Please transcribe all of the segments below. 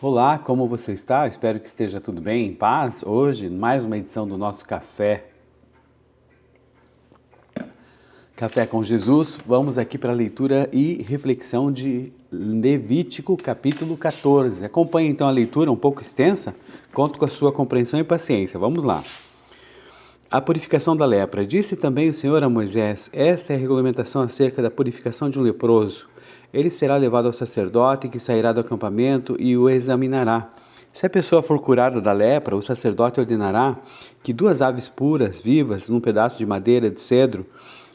Olá, como você está? Espero que esteja tudo bem, em paz. Hoje, mais uma edição do nosso Café com Jesus. Vamos aqui para a leitura e reflexão de Levítico, capítulo 14. Acompanhe então a leitura, um pouco extensa. Conto com a sua compreensão e paciência. Vamos lá. A purificação da lepra. Disse também o Senhor a Moisés: esta é a regulamentação acerca da purificação de um leproso. Ele será levado ao sacerdote, que sairá do acampamento e o examinará. Se a pessoa for curada da lepra, o sacerdote ordenará que 2 aves puras, vivas, num pedaço de madeira de cedro,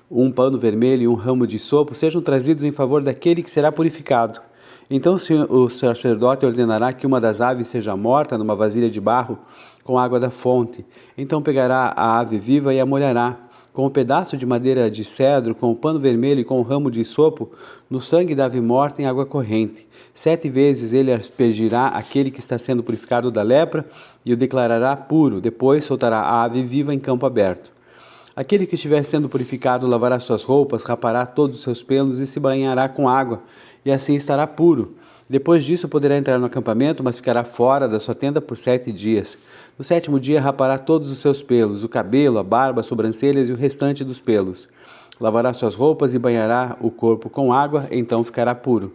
um pano vermelho e um ramo de sopo sejam trazidos em favor daquele que será purificado. Então o sacerdote ordenará que uma das aves seja morta numa vasilha de barro com água da fonte. Então pegará a ave viva e a molhará com um pedaço de madeira de cedro, com o pano vermelho e com o ramo de sopo, no sangue da ave morta em água corrente. 7 vezes ele aspergirá aquele que está sendo purificado da lepra e o declarará puro. Depois soltará a ave viva em campo aberto. Aquele que estiver sendo purificado lavará suas roupas, rapará todos os seus pelos e se banhará com água, e assim estará puro. Depois disso poderá entrar no acampamento, mas ficará fora da sua tenda por 7 dias. No 7º dia rapará todos os seus pelos, o cabelo, a barba, as sobrancelhas e o restante dos pelos. Lavará suas roupas e banhará o corpo com água, então ficará puro.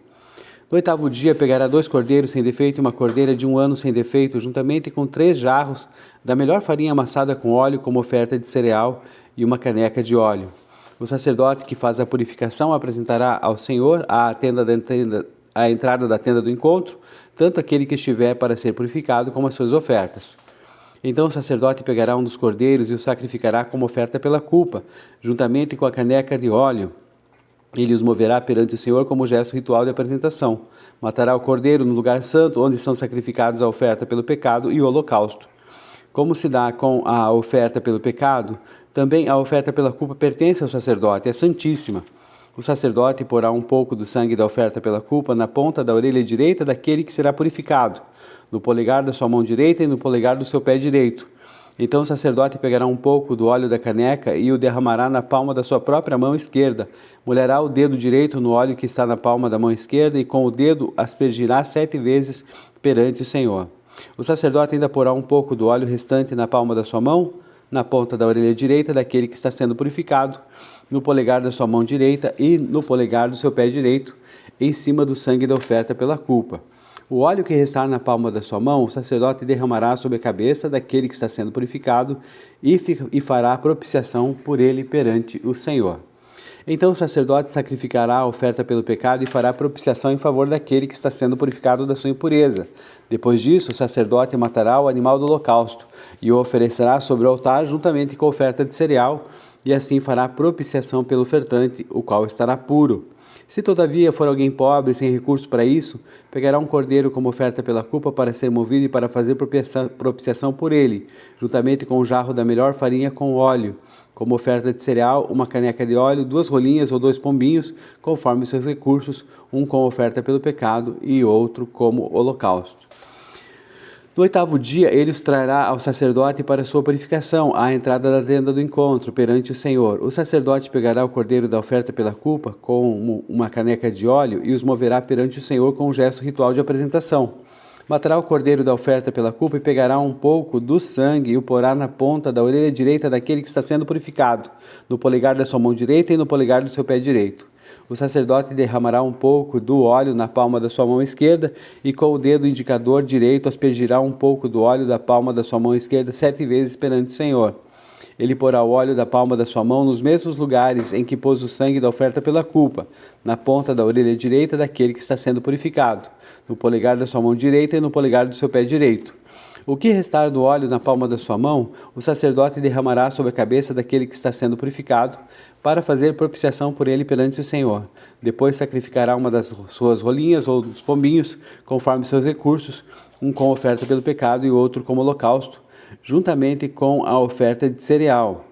No 8º dia pegará 2 cordeiros sem defeito e uma cordeira de 1 ano sem defeito, juntamente com 3 jarros da melhor farinha amassada com óleo como oferta de cereal e uma caneca de óleo. O sacerdote que faz a purificação apresentará ao Senhor a entrada da tenda do encontro, tanto aquele que estiver para ser purificado como as suas ofertas. Então o sacerdote pegará um dos cordeiros e o sacrificará como oferta pela culpa, juntamente com a caneca de óleo. Ele os moverá perante o Senhor como gesto ritual de apresentação. Matará o cordeiro no lugar santo, onde são sacrificados a oferta pelo pecado e o holocausto. Como se dá com a oferta pelo pecado, também a oferta pela culpa pertence ao sacerdote, é santíssima. O sacerdote porá um pouco do sangue da oferta pela culpa na ponta da orelha direita daquele que será purificado, no polegar da sua mão direita e no polegar do seu pé direito. Então o sacerdote pegará um pouco do óleo da caneca e o derramará na palma da sua própria mão esquerda. Molhará o dedo direito no óleo que está na palma da mão esquerda e com o dedo aspergirá 7 vezes perante o Senhor. O sacerdote ainda porá um pouco do óleo restante na palma da sua mão, na ponta da orelha direita daquele que está sendo purificado, no polegar da sua mão direita e no polegar do seu pé direito, em cima do sangue da oferta pela culpa. O óleo que restar na palma da sua mão, o sacerdote derramará sobre a cabeça daquele que está sendo purificado e fará propiciação por ele perante o Senhor. Então o sacerdote sacrificará a oferta pelo pecado e fará propiciação em favor daquele que está sendo purificado da sua impureza. Depois disso, o sacerdote matará o animal do holocausto e o oferecerá sobre o altar juntamente com a oferta de cereal, e assim fará propiciação pelo ofertante, o qual estará puro. Se todavia for alguém pobre sem recurso para isso, pegará um cordeiro como oferta pela culpa para ser movido e para fazer propiciação por ele, juntamente com um jarro da melhor farinha com óleo, como oferta de cereal, uma caneca de óleo, 2 rolinhas ou 2 pombinhos, conforme seus recursos, um como oferta pelo pecado e outro como holocausto. No 8º dia, ele os trará ao sacerdote para sua purificação, à entrada da tenda do encontro, perante o Senhor. O sacerdote pegará o cordeiro da oferta pela culpa, com uma caneca de óleo, e os moverá perante o Senhor com um gesto ritual de apresentação. Matará o cordeiro da oferta pela culpa e pegará um pouco do sangue e o porá na ponta da orelha direita daquele que está sendo purificado, no polegar da sua mão direita e no polegar do seu pé direito. O sacerdote derramará um pouco do óleo na palma da sua mão esquerda e com o dedo indicador direito aspergirá um pouco do óleo da palma da sua mão esquerda 7 vezes perante o Senhor. Ele porá o óleo da palma da sua mão nos mesmos lugares em que pôs o sangue da oferta pela culpa, na ponta da orelha direita daquele que está sendo purificado, no polegar da sua mão direita e no polegar do seu pé direito. O que restar do óleo na palma da sua mão, o sacerdote derramará sobre a cabeça daquele que está sendo purificado, para fazer propiciação por ele perante o Senhor. Depois sacrificará uma das suas rolinhas ou dos pombinhos, conforme seus recursos, um com oferta pelo pecado e outro como holocausto, juntamente com a oferta de cereal.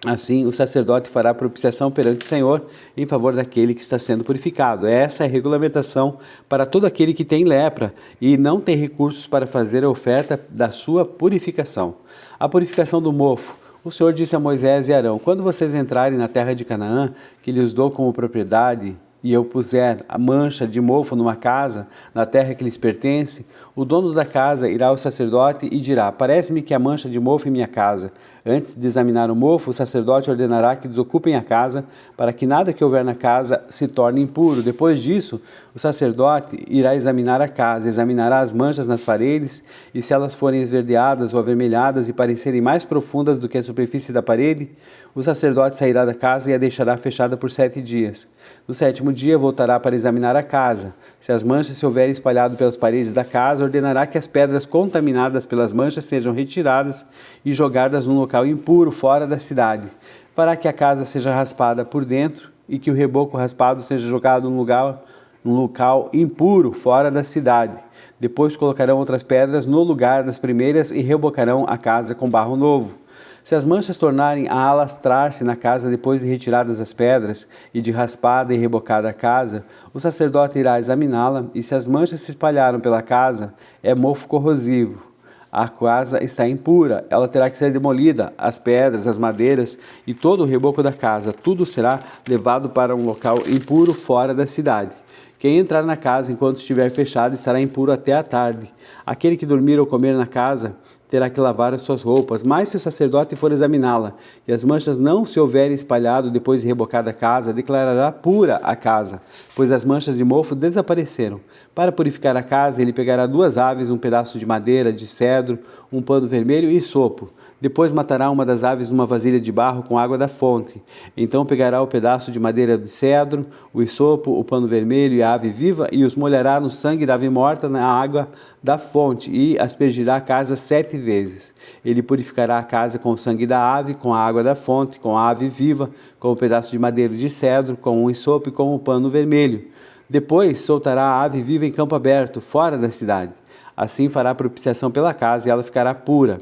Assim, o sacerdote fará propiciação perante o Senhor em favor daquele que está sendo purificado. Essa é a regulamentação para todo aquele que tem lepra e não tem recursos para fazer a oferta da sua purificação. A purificação do mofo. O Senhor disse a Moisés e Arão: quando vocês entrarem na terra de Canaã, que lhes dou como propriedade, e eu puser a mancha de mofo numa casa, na terra que lhes pertence, o dono da casa irá ao sacerdote e dirá: parece-me que há mancha de mofo em minha casa. Antes de examinar o mofo, o sacerdote ordenará que desocupem a casa, para que nada que houver na casa se torne impuro. Depois disso, o sacerdote irá examinar a casa, examinará as manchas nas paredes, e se elas forem esverdeadas ou avermelhadas e parecerem mais profundas do que a superfície da parede, o sacerdote sairá da casa e a deixará fechada por 7 dias. No 7º dia voltará para examinar a casa. Se as manchas se houverem espalhado pelas paredes da casa, ordenará que as pedras contaminadas pelas manchas sejam retiradas e jogadas num local impuro fora da cidade. Fará que a casa seja raspada por dentro e que o reboco raspado seja jogado num local impuro fora da cidade. Depois colocarão outras pedras no lugar das primeiras e rebocarão a casa com barro novo. Se as manchas tornarem a alastrar-se na casa depois de retiradas as pedras e de raspada e rebocada a casa, o sacerdote irá examiná-la, e se as manchas se espalharam pela casa, é mofo corrosivo. A casa está impura, ela terá que ser demolida, as pedras, as madeiras e todo o reboco da casa, tudo será levado para um local impuro fora da cidade. Quem entrar na casa enquanto estiver fechado estará impuro até a tarde. Aquele que dormir ou comer na casa terá que lavar as suas roupas, mas se o sacerdote for examiná-la e as manchas não se houverem espalhado depois de rebocada a casa, declarará pura a casa, pois as manchas de mofo desapareceram. Para purificar a casa, ele pegará 2 aves, um pedaço de madeira de cedro, um pano vermelho e sopo. Depois matará uma das aves numa vasilha de barro com água da fonte. Então pegará o pedaço de madeira de cedro, o hisopo, o pano vermelho e a ave viva, e os molhará no sangue da ave morta na água da fonte, e aspergirá a casa 7 vezes. Ele purificará a casa com o sangue da ave, com a água da fonte, com a ave viva, com o pedaço de madeira de cedro, com o hisopo e com o pano vermelho. Depois soltará a ave viva em campo aberto, fora da cidade. Assim fará propiciação pela casa, e ela ficará pura.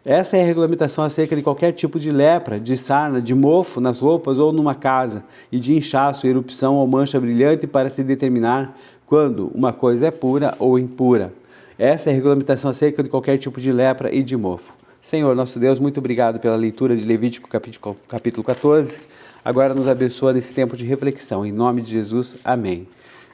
Essa é a regulamentação acerca de qualquer tipo de lepra, de sarna, de mofo nas roupas ou numa casa, e de inchaço, erupção ou mancha brilhante, para se determinar quando uma coisa é pura ou impura. Essa é a regulamentação acerca de qualquer tipo de lepra e de mofo. Senhor, nosso Deus, muito obrigado pela leitura de Levítico capítulo 14. Agora nos abençoa nesse tempo de reflexão. Em nome de Jesus, amém.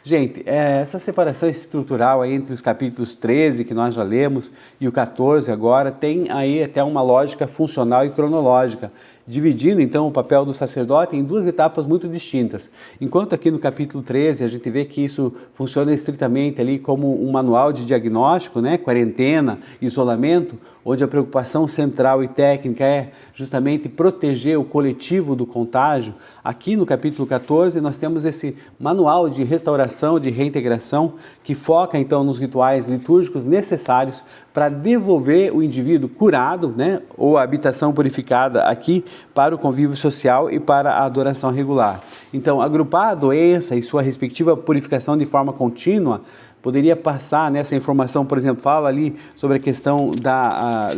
Gente, essa separação estrutural aí entre os capítulos 13, que nós já lemos, e o 14 agora, tem aí até uma lógica funcional e cronológica, dividindo então o papel do sacerdote em 2 etapas muito distintas. Enquanto aqui no capítulo 13 a gente vê que isso funciona estritamente ali como um manual de diagnóstico, né? Quarentena, isolamento, onde a preocupação central e técnica é justamente proteger o coletivo do contágio. Aqui no capítulo 14 nós temos esse manual de restauração, de reintegração, que foca então nos rituais litúrgicos necessários para devolver o indivíduo curado, né, ou a habitação purificada aqui para o convívio social e para a adoração regular. Então, agrupar a doença e sua respectiva purificação de forma contínua poderia passar nessa informação, por exemplo, fala ali sobre a questão da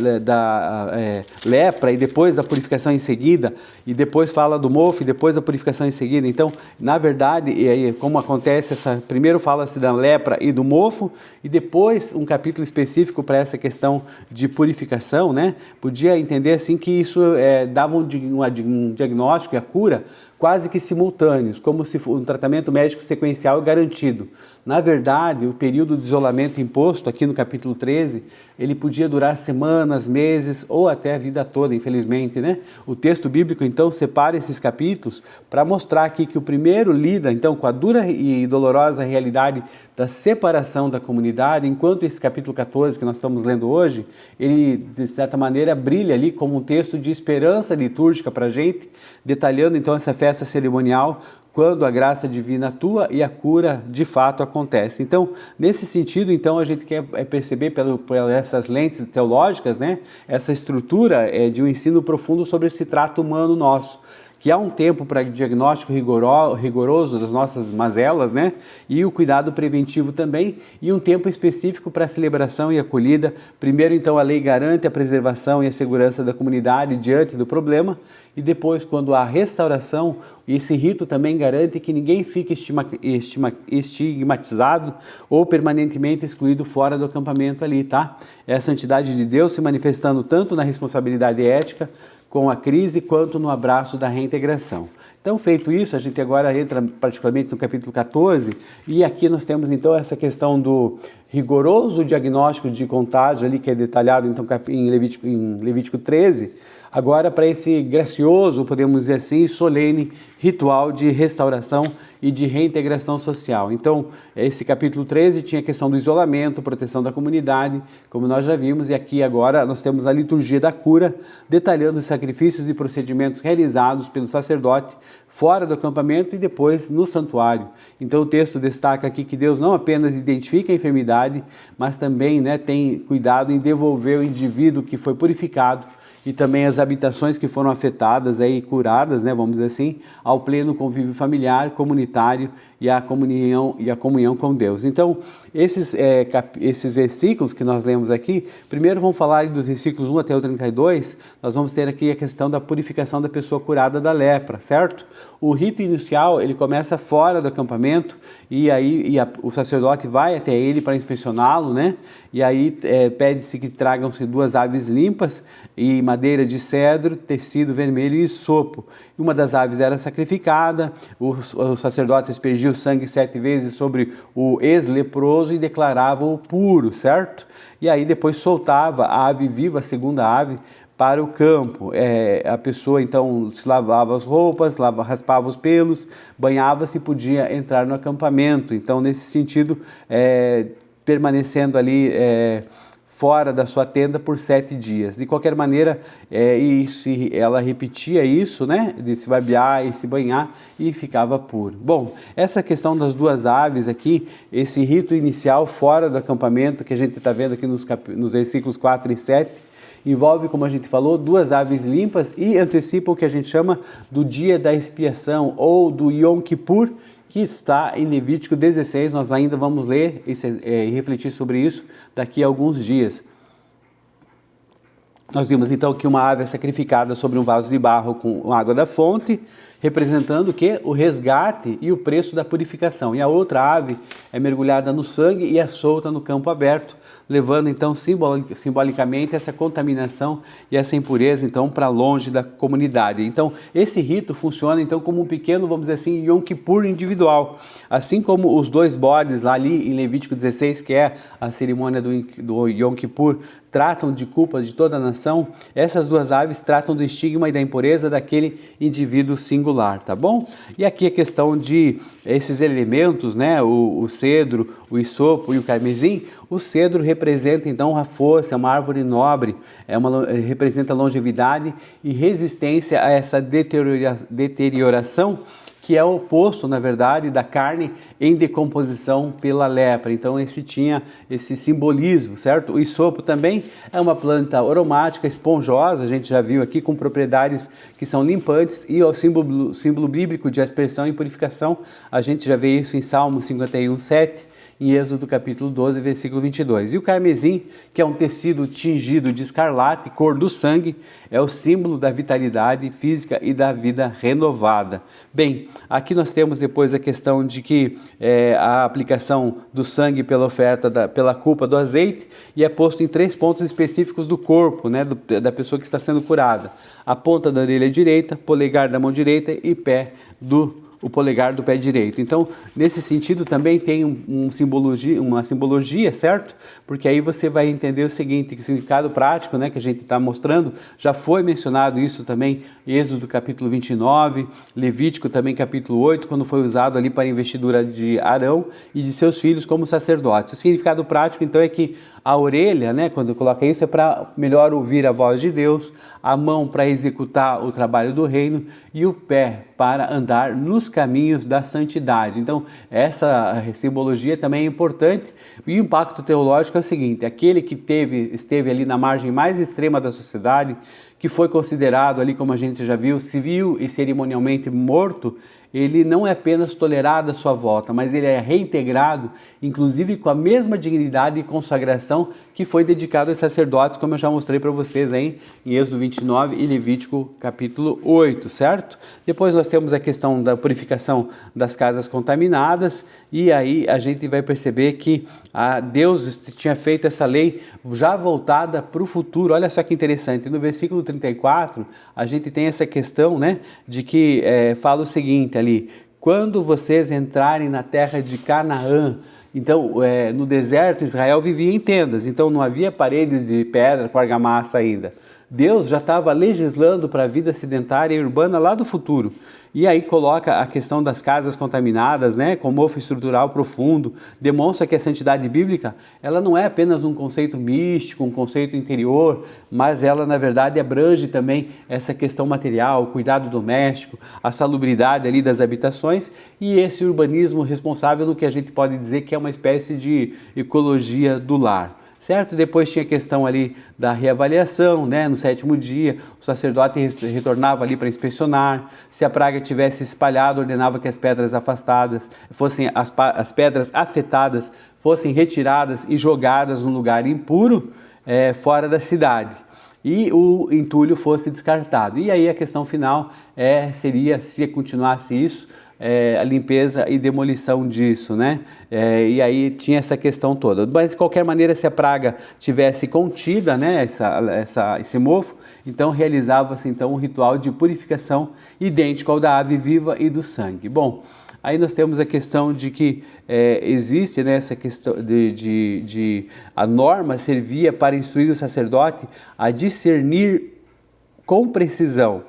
lepra e depois da purificação em seguida, e depois fala do mofo e depois da purificação em seguida. Então, na verdade, e aí, como acontece, primeiro fala-se da lepra e do mofo, e depois um capítulo específico para essa questão de purificação, né? Podia entender assim que isso dava um diagnóstico e a cura quase que simultâneos, como se um tratamento médico sequencial garantido. Na verdade, o período de isolamento imposto aqui no capítulo 13, ele podia durar semanas, meses ou até a vida toda, infelizmente, né? O texto bíblico, então, separa esses capítulos para mostrar aqui que o primeiro lida, então, com a dura e dolorosa realidade da separação da comunidade, enquanto esse capítulo 14 que nós estamos lendo hoje, ele, de certa maneira, brilha ali como um texto de esperança litúrgica para a gente, detalhando, então, essa festa cerimonial, quando a graça divina atua e a cura de fato acontece. Então, nesse sentido, então, a gente quer perceber por essas lentes teológicas, né, essa estrutura de um ensino profundo sobre esse trato humano nosso, que há um tempo para diagnóstico rigoroso das nossas mazelas, né? E o cuidado preventivo também, e um tempo específico para a celebração e acolhida. Primeiro, então, a lei garante a preservação e a segurança da comunidade diante do problema, e depois, quando há restauração, esse rito também garante que ninguém fique estigmatizado ou permanentemente excluído fora do acampamento ali, tá? É a santidade de Deus se manifestando tanto na responsabilidade ética, com a crise quanto no abraço da reintegração. Então, feito isso, a gente agora entra particularmente no capítulo 14, e aqui nós temos então essa questão do rigoroso diagnóstico de contágio ali, que é detalhado então em Levítico 13, agora para esse gracioso, podemos dizer assim, solene ritual de restauração e de reintegração social. Então, esse capítulo 13 tinha a questão do isolamento, proteção da comunidade, como nós já vimos, e aqui agora nós temos a liturgia da cura, detalhando os sacrifícios e procedimentos realizados pelo sacerdote fora do acampamento e depois no santuário. Então o texto destaca aqui que Deus não apenas identifica a enfermidade, mas também tem cuidado em devolver o indivíduo que foi purificado e também as habitações que foram afetadas e curadas, vamos dizer assim, ao pleno convívio familiar, comunitário e a comunhão com Deus. Então, esses versículos que nós lemos aqui, primeiro vamos falar dos versículos 1 até o 32, nós vamos ter aqui a questão da purificação da pessoa curada da lepra, certo? O rito inicial, ele começa fora do acampamento, e aí o sacerdote vai até ele para inspecioná-lo, E aí pede-se que tragam-se 2 aves limpas e madeira de cedro, tecido vermelho e sopo. Uma das aves era sacrificada, o sacerdote aspergia o sangue 7 vezes sobre o ex-leproso e declarava-o puro, certo? E aí depois soltava a ave viva, a segunda ave, para o campo. A pessoa então se lavava as roupas, raspava os pelos, banhava-se e podia entrar no acampamento. Então, nesse sentido, permanecendo ali fora da sua tenda por 7 dias. De qualquer maneira, ela repetia isso, de se barbear e se banhar, e ficava puro. Bom, essa questão das 2 aves aqui, esse rito inicial fora do acampamento, que a gente está vendo aqui nos versículos 4 e 7, envolve, como a gente falou, 2 aves limpas e antecipa o que a gente chama do dia da expiação, ou do Yom Kippur, que está em Levítico 16, nós ainda vamos ler e refletir sobre isso daqui a alguns dias. Nós vimos então que uma ave é sacrificada sobre um vaso de barro com água da fonte, representando o quê? O resgate e o preço da purificação. E a outra ave é mergulhada no sangue e é solta no campo aberto, levando então simbolicamente essa contaminação e essa impureza então para longe da comunidade. Então esse rito funciona então como um pequeno, vamos dizer assim, Yom Kippur individual. Assim como os 2 bodes lá ali em Levítico 16, que é a cerimônia do Yom Kippur, tratam de culpa de toda a nação, essas 2 aves tratam do estigma e da impureza daquele indivíduo singular, tá bom? E aqui a questão de esses elementos, o cedro, o isopo e o carmesim. O cedro representa então a força, é uma árvore nobre, representa longevidade e resistência a essa deterioração, que é o oposto, na verdade, da carne em decomposição pela lepra. Então tinha esse simbolismo, certo? O isopo também é uma planta aromática, esponjosa, a gente já viu aqui, com propriedades que são limpantes, e o símbolo bíblico de aspersão e purificação, a gente já vê isso em Salmo 51, 7, em Êxodo capítulo 12, versículo 22. E o carmesim, que é um tecido tingido de escarlate, cor do sangue, é o símbolo da vitalidade física e da vida renovada. Bem, aqui nós temos depois a questão de que a aplicação do sangue pela culpa do azeite, e é posto em 3 pontos específicos do corpo, da pessoa que está sendo curada: a ponta da orelha direita, polegar da mão direita e o polegar do pé direito. Então, nesse sentido, também tem uma simbologia, certo? Porque aí você vai entender o seguinte, que o significado prático, que a gente está mostrando, já foi mencionado isso também em Êxodo capítulo 29, Levítico também capítulo 8, quando foi usado ali para a investidura de Arão e de seus filhos como sacerdotes. O significado prático, então, é que a orelha, quando coloca isso, é para melhor ouvir a voz de Deus, a mão para executar o trabalho do reino e o pé para andar nos caminhos da santidade. Então, essa simbologia também é importante, e o impacto teológico é o seguinte: aquele que esteve ali na margem mais extrema da sociedade, que foi considerado ali, como a gente já viu, civil e cerimonialmente morto, ele não é apenas tolerado à sua volta, mas ele é reintegrado, inclusive com a mesma dignidade e consagração que foi dedicado aos sacerdotes, como eu já mostrei para vocês aí em Êxodo 29 e Levítico capítulo 8, certo? Depois nós temos a questão da purificação das casas contaminadas, e aí a gente vai perceber que Deus tinha feito essa lei já voltada para o futuro. Olha só que interessante, no versículo 34, a gente tem essa questão, né, de que fala o seguinte ali: quando vocês entrarem na terra de Canaã. Então, no deserto, Israel vivia em tendas, então não havia paredes de pedra com argamassa ainda. Deus já estava legislando para a vida sedentária e urbana lá do futuro. E aí coloca a questão das casas contaminadas, né, com mofo estrutural profundo, demonstra que a santidade bíblica, ela não é apenas um conceito místico, um conceito interior, mas ela, na verdade, abrange também essa questão material, o cuidado doméstico, a salubridade ali das habitações e esse urbanismo responsável no que a gente pode dizer que é uma espécie de ecologia do lar. Certo? Depois tinha a questão ali da reavaliação, né? No 7º dia, o sacerdote retornava ali para inspecionar. Se a praga tivesse espalhado, ordenava que as pedras afastadas, as pedras afetadas fossem retiradas e jogadas num lugar impuro, fora da cidade. E o entulho fosse descartado. E aí a questão final seria, se continuasse isso, a limpeza e demolição disso, né? E aí tinha essa questão toda. Mas de qualquer maneira, se a praga tivesse contida, né, esse mofo, então realizava-se então um ritual de purificação idêntico ao da ave viva e do sangue. Bom, aí nós temos a questão de que existe, né, essa questão a norma servia para instruir o sacerdote a discernir com precisão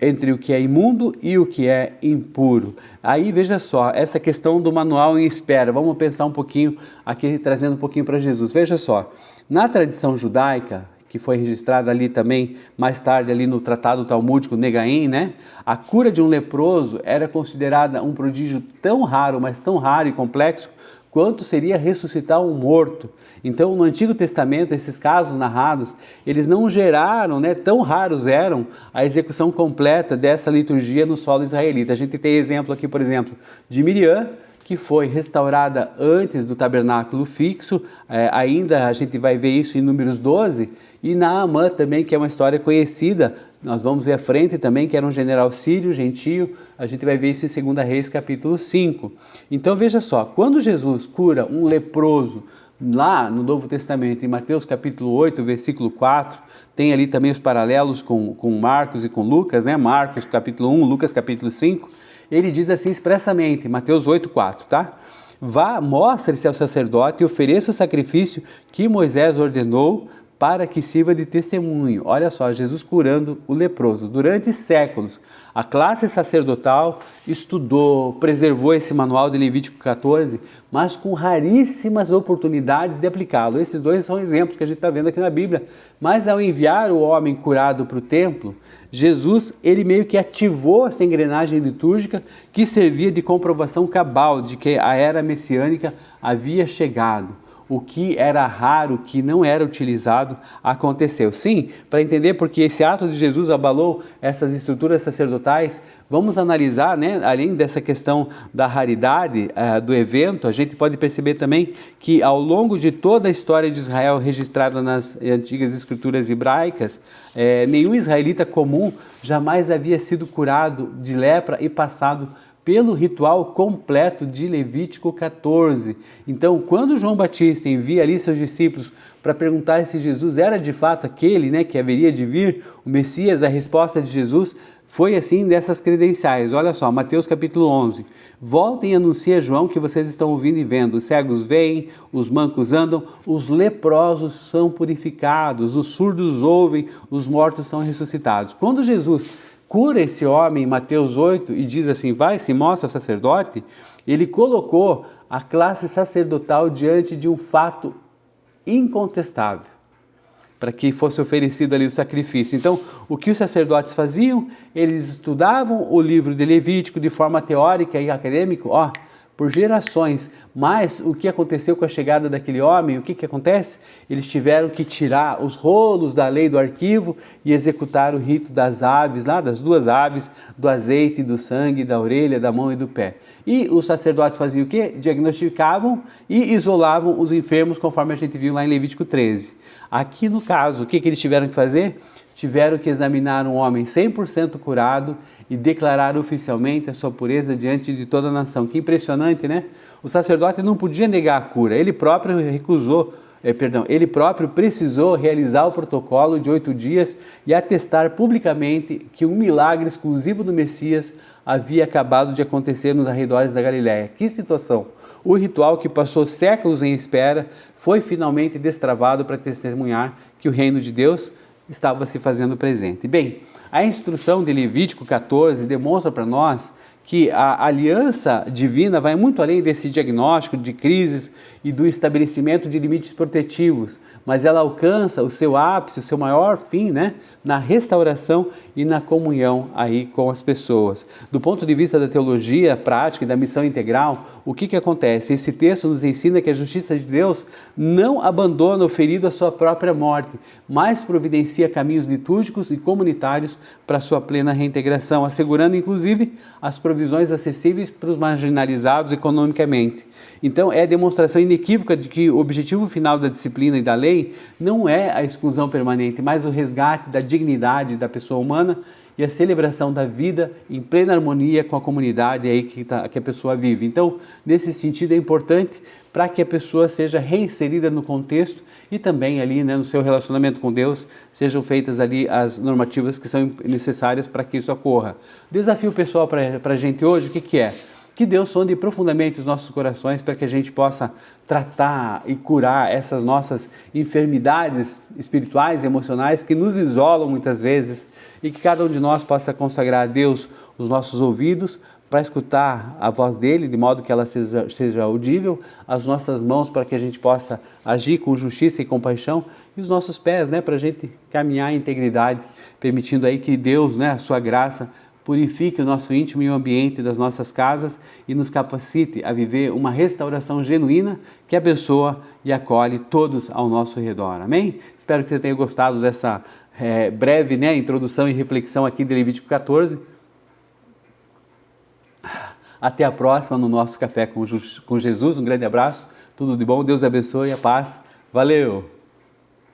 entre o que é imundo e o que é impuro. Aí veja só, essa questão do manual em espera, vamos pensar um pouquinho aqui, trazendo um pouquinho para Jesus. Veja só, na tradição judaica, que foi registrada ali também, mais tarde ali no tratado talmúdico Negaim, né? A cura de um leproso era considerada um prodígio tão raro, mas tão raro e complexo, quanto seria ressuscitar um morto. Então, no Antigo Testamento, esses casos narrados, eles não geraram, né, tão raros eram, a execução completa dessa liturgia no solo israelita. A gente tem exemplo aqui, por exemplo, de Miriam, que foi restaurada antes do tabernáculo fixo, ainda a gente vai ver isso em Números 12, e Naamã também, que é uma história conhecida, nós vamos ver à frente também, que era um general sírio, gentio, a gente vai ver isso em 2 Reis capítulo 5. Então veja só, quando Jesus cura um leproso, lá no Novo Testamento, em Mateus capítulo 8, versículo 4, tem ali também os paralelos com Marcos e com Lucas, né? Marcos capítulo 1, Lucas capítulo 5, ele diz assim expressamente, Mateus 8, 4, tá? Vá, mostre-se ao sacerdote e ofereça o sacrifício que Moisés ordenou para que sirva de testemunho. Olha só, Jesus curando o leproso. Durante séculos, a classe sacerdotal estudou, preservou esse manual de Levítico 14, mas com raríssimas oportunidades de aplicá-lo. Esses dois são exemplos que a gente está vendo aqui na Bíblia. Mas ao enviar o homem curado para o templo, Jesus, ele meio que ativou essa engrenagem litúrgica que servia de comprovação cabal de que a era messiânica havia chegado. O que era raro, que não era utilizado, aconteceu. Sim, para entender porque esse ato de Jesus abalou essas estruturas sacerdotais, vamos analisar, né, além dessa questão da raridade do evento, a gente pode perceber também que ao longo de toda a história de Israel registrada nas antigas escrituras hebraicas, nenhum israelita comum jamais havia sido curado de lepra e passado pelo ritual completo de Levítico 14. Então, quando João Batista envia ali seus discípulos para perguntar se Jesus era de fato aquele, né, que haveria de vir, o Messias, a resposta de Jesus foi assim dessas credenciais. Olha só, Mateus capítulo 11. Voltem e anunciem a João que vocês estão ouvindo e vendo. Os cegos veem, os mancos andam, os leprosos são purificados, os surdos ouvem, os mortos são ressuscitados. Quando Jesus cura esse homem em Mateus 8 e diz assim, vai, se mostra sacerdote, ele colocou a classe sacerdotal diante de um fato incontestável, para que fosse oferecido ali o sacrifício. Então, o que os sacerdotes faziam? Eles estudavam o livro de Levítico de forma teórica e acadêmica, por gerações, mas o que aconteceu com a chegada daquele homem, o que acontece? Eles tiveram que tirar os rolos da lei do arquivo e executar o rito das aves, lá das duas aves, do azeite, do sangue, da orelha, da mão e do pé. E os sacerdotes faziam o quê? Diagnosticavam e isolavam os enfermos, conforme a gente viu lá em Levítico 13. Aqui no caso, o que eles tiveram que fazer? Tiveram que examinar um homem 100% curado e declarar oficialmente a sua pureza diante de toda a nação. Que impressionante, né? O sacerdote não podia negar a cura, ele próprio recusou ele próprio precisou realizar o protocolo de 8 dias e atestar publicamente que um milagre exclusivo do Messias havia acabado de acontecer nos arredores da Galiléia. Que situação! O ritual que passou séculos em espera foi finalmente destravado para testemunhar que o reino de Deus estava se fazendo presente. Bem, a instrução de Levítico 14 demonstra para nós que a aliança divina vai muito além desse diagnóstico de crises e do estabelecimento de limites protetivos, mas ela alcança o seu ápice, o seu maior fim, na restauração e na comunhão aí com as pessoas. Do ponto de vista da teologia prática e da missão integral, o que acontece? Esse texto nos ensina que a justiça de Deus não abandona o ferido à sua própria morte, mas providencia caminhos litúrgicos e comunitários para a sua plena reintegração, assegurando inclusive as provisões acessíveis para os marginalizados economicamente. Então é demonstração inequívoca de que o objetivo final da disciplina e da lei não é a exclusão permanente, mas o resgate da dignidade da pessoa humana e a celebração da vida em plena harmonia com a comunidade aí que a pessoa vive. Então, nesse sentido, é importante para que a pessoa seja reinserida no contexto e também ali, no seu relacionamento com Deus, sejam feitas ali as normativas que são necessárias para que isso ocorra. Desafio pessoal para a gente hoje, o que é? Que Deus sonde profundamente os nossos corações para que a gente possa tratar e curar essas nossas enfermidades espirituais e emocionais que nos isolam muitas vezes e que cada um de nós possa consagrar a Deus os nossos ouvidos para escutar a voz dele, de modo que ela seja audível, as nossas mãos para que a gente possa agir com justiça e compaixão e os nossos pés, para a gente caminhar em integridade, permitindo aí que Deus, a sua graça, purifique o nosso íntimo e o ambiente das nossas casas e nos capacite a viver uma restauração genuína que abençoa e acolhe todos ao nosso redor. Amém? Espero que você tenha gostado dessa breve introdução e reflexão aqui de Levítico 14. Até a próxima no nosso Café com Jesus. Um grande abraço, tudo de bom, Deus abençoe, a paz. Valeu!